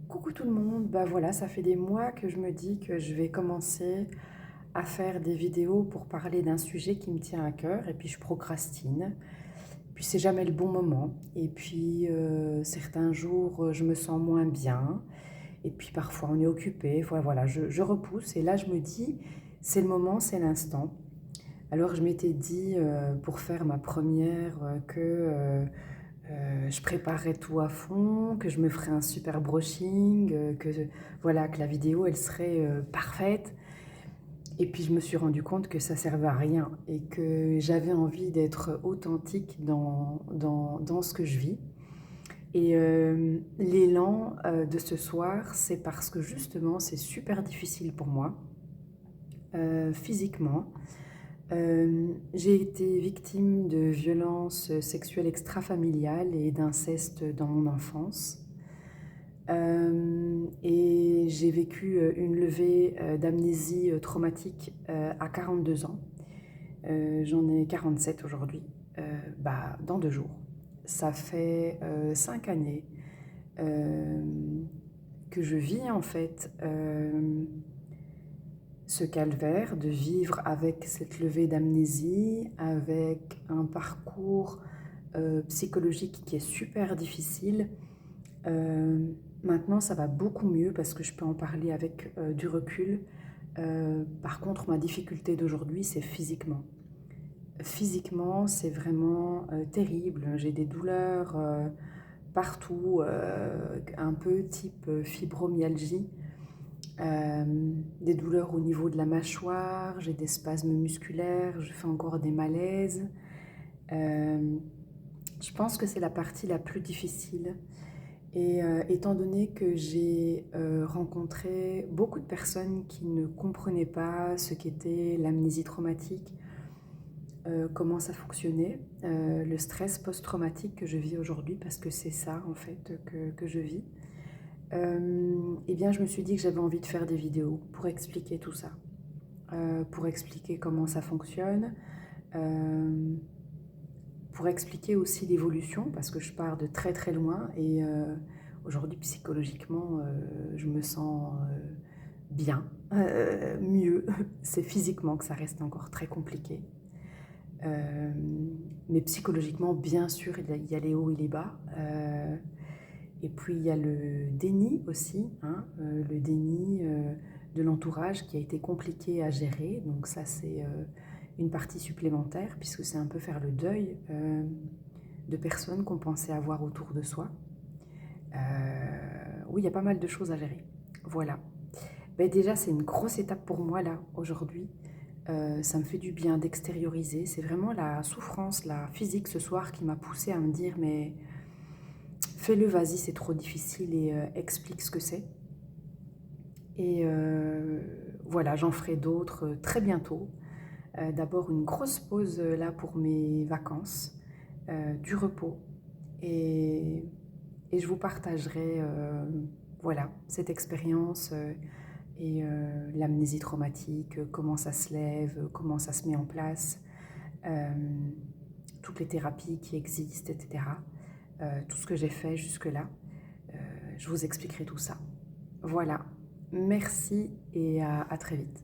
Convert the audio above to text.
Coucou tout le monde, bah voilà, ça fait des mois que je me dis que je vais commencer à faire des vidéos pour parler d'un sujet qui me tient à cœur et puis je procrastine. Puis c'est jamais le bon moment et puis certains jours je me sens moins bien et puis parfois on est occupé. Voilà, je repousse et là je me dis c'est le moment, c'est l'instant. Alors je m'étais dit pour faire ma première je préparerais tout à fond, que je me ferais un super brushing, voilà, que la vidéo elle serait parfaite. Et puis je me suis rendu compte que ça servait à rien et que j'avais envie d'être authentique dans ce que je vis. Et l'élan de ce soir, c'est parce que justement c'est super difficile pour moi, physiquement. J'ai été victime de violences sexuelles extrafamiliales et d'inceste dans mon enfance. Et j'ai vécu une levée d'amnésie traumatique à 42 ans. J'en ai 47 aujourd'hui, dans 2 jours. Ça fait 5 années euh, que je vis en fait ce calvaire de vivre avec cette levée d'amnésie, avec un parcours psychologique qui est super difficile. Maintenant, ça va beaucoup mieux parce que je peux en parler avec du recul. Par contre, ma difficulté d'aujourd'hui, c'est physiquement. Physiquement, c'est vraiment terrible. J'ai des douleurs partout, un peu type fibromyalgie. Des douleurs au niveau de la mâchoire, j'ai des spasmes musculaires, je fais encore des malaises. Euh, je pense que c'est la partie la plus difficile. Et étant donné que j'ai rencontré beaucoup de personnes qui ne comprenaient pas ce qu'était l'amnésie traumatique, comment ça fonctionnait, le stress post-traumatique que je vis aujourd'hui, parce que c'est ça en fait que je vis, eh bien je me suis dit que j'avais envie de faire des vidéos pour expliquer tout ça, pour expliquer comment ça fonctionne, euh, pour expliquer aussi l'évolution, parce que je pars de très très loin et aujourd'hui psychologiquement je me sens bien, mieux. C'est physiquement que ça reste encore très compliqué. Euh, mais psychologiquement, bien sûr, il y a les hauts et les bas. Et puis il y a le déni aussi, hein, le déni de l'entourage qui a été compliqué à gérer. Donc ça, c'est une partie supplémentaire, puisque c'est un peu faire le deuil de personnes qu'on pensait avoir autour de soi. Oui, il y a pas mal de choses à gérer. Voilà. Ben déjà, c'est une grosse étape pour moi, là, aujourd'hui. Ça me fait du bien d'extérioriser. C'est vraiment la souffrance, la physique ce soir qui m'a poussée à me dire, mais fais-le, vas-y, c'est trop difficile et explique ce que c'est. Et voilà, j'en ferai d'autres très bientôt. D'abord, une grosse pause là pour mes vacances, du repos. Et, et je vous partagerai voilà, cette expérience et l'amnésie traumatique, comment ça se lève, comment ça se met en place, euh, toutes les thérapies qui existent, etc. Tout ce que j'ai fait jusque-là. Je vous expliquerai tout ça. Voilà, merci et à très vite.